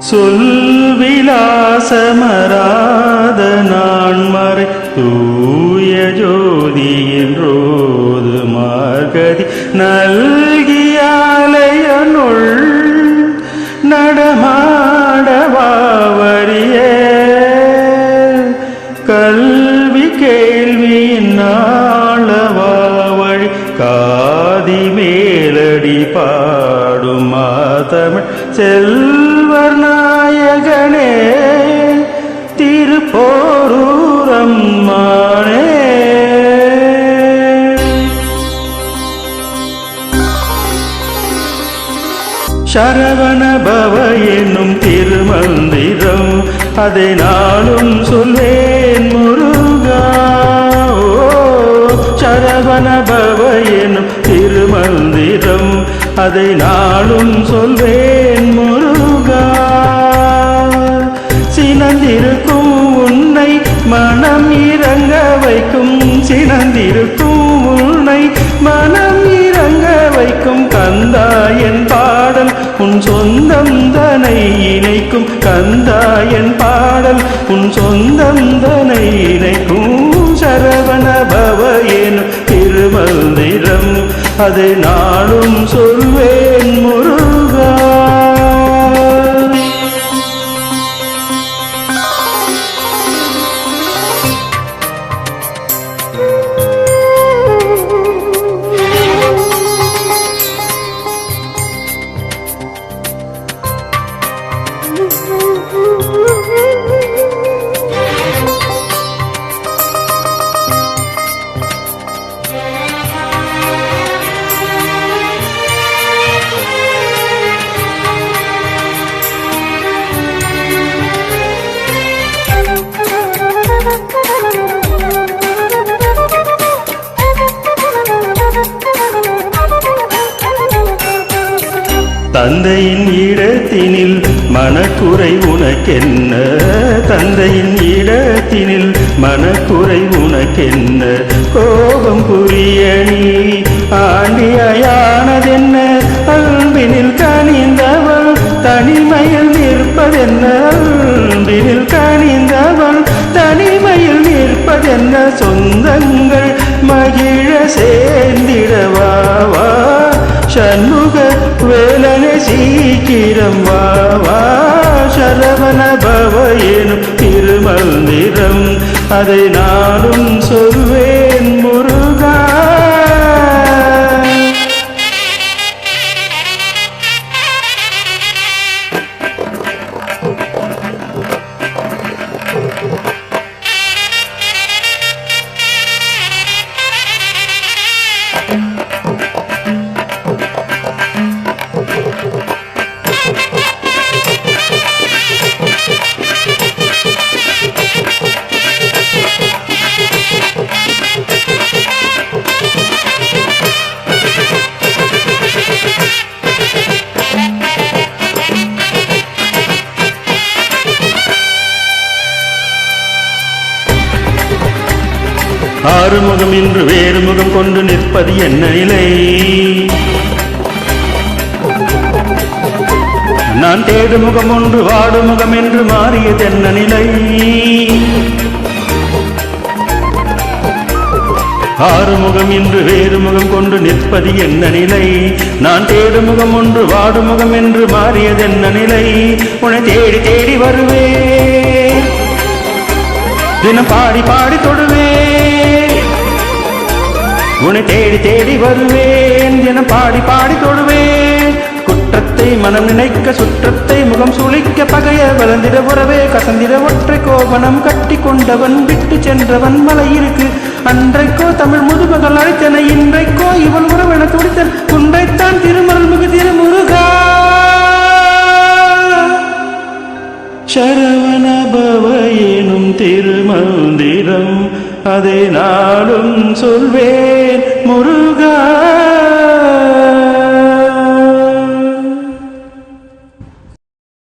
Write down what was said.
சொல்விலாசமராத நான்மறை தூய ஜோதி என்றோது மார்கதி நல்கியாலையனுள் நடமாடவாவரிய கல்வி கேள்வியின் நாளவாவழி காதி மேலடி பாடும் மாதமிழ் செல்வர் நாயகனே திருப்போரூரம்மானே. சரவண பவ என்னும் திருமந்திரம் அதை நாளும் சொல்வேன் முருகா. சரவண பவ என்னும் திருமந்திரம் அதை நாளும் சொல்வேன் முருகா. சினந்திருக்கும் உன்னை மனம் இறங்க வைக்கும், சினந்திருக்கும் உன்னை மனம் இறங்க வைக்கும் கந்தா என் பாடல் உன் சொந்தம் தனை இணைக்கும், கந்தா என் பாடல் உன் சொந்தம் தனை இணைக்கும். சரவண பவ எனும் திருமந்திரம் அதை நாளும் சொல்வேன் முருகா. தந்தையின் இடத்தினில் மனக்குறை உனக்கென்ன, தந்தையின் இடத்தினில் மனக்குறை உனக்கென்ன, கோபம் புரிய நீ ஆண்டியானதென்ன, அன்பினில் கனிந்தவள் தனிமையில் நிற்பதென்ன, அன்பினில் கனிந்தவள் தனிமையில் நிற்பதென்ன, சொந்தங்கள் மகிழ சேர்ந்திடவாவா சண்முக வேலனை சீக்கிரம் வாவா. சரவண பவ எனும் திருமந்திரம் அதை நானும் சொல்வேன் முருகா. ஆறுமுகம் என்று வேறு முகம் கொண்டு நிற்பது என்ன நிலை, நான் தேடு முகம் ஒன்று வாடு முகம் என்று மாறியது என்ன நிலை. ஆறுமுகம் என்று வேறு முகம் கொண்டு நிற்பது என்ன நிலை, நான் தேடு முகம் ஒன்று வாடு முகம் என்று மாறியது என்ன நிலை. உன்னை தேடி தேடி வருவேன், தினம் பாடி பாடி தொடுவேன், உன்னை தேடி தேடி வருவேன், தினம் பாடி பாடி தொடுவேன். குற்றத்தை மனம் நினைக்க சுற்றத்தை முகம் சுளிக்க பகைய வளர்ந்திட உறவே கசந்திட ஒற்றை கோபனம் கட்டி கொண்டவன் விட்டு சென்றவன் மலை இருக்கு. அன்றைக்கோ தமிழ் முதுமகள் அழைத்தன, இன்றைக்கோ இவள் உறவென துடித்தன், குன்றைத்தான் திருமருள் மிகு திருமுருகா. சரவண பவ எனும் திருமந்திரம் அதை நாளும் சொல்வேன் முருகா.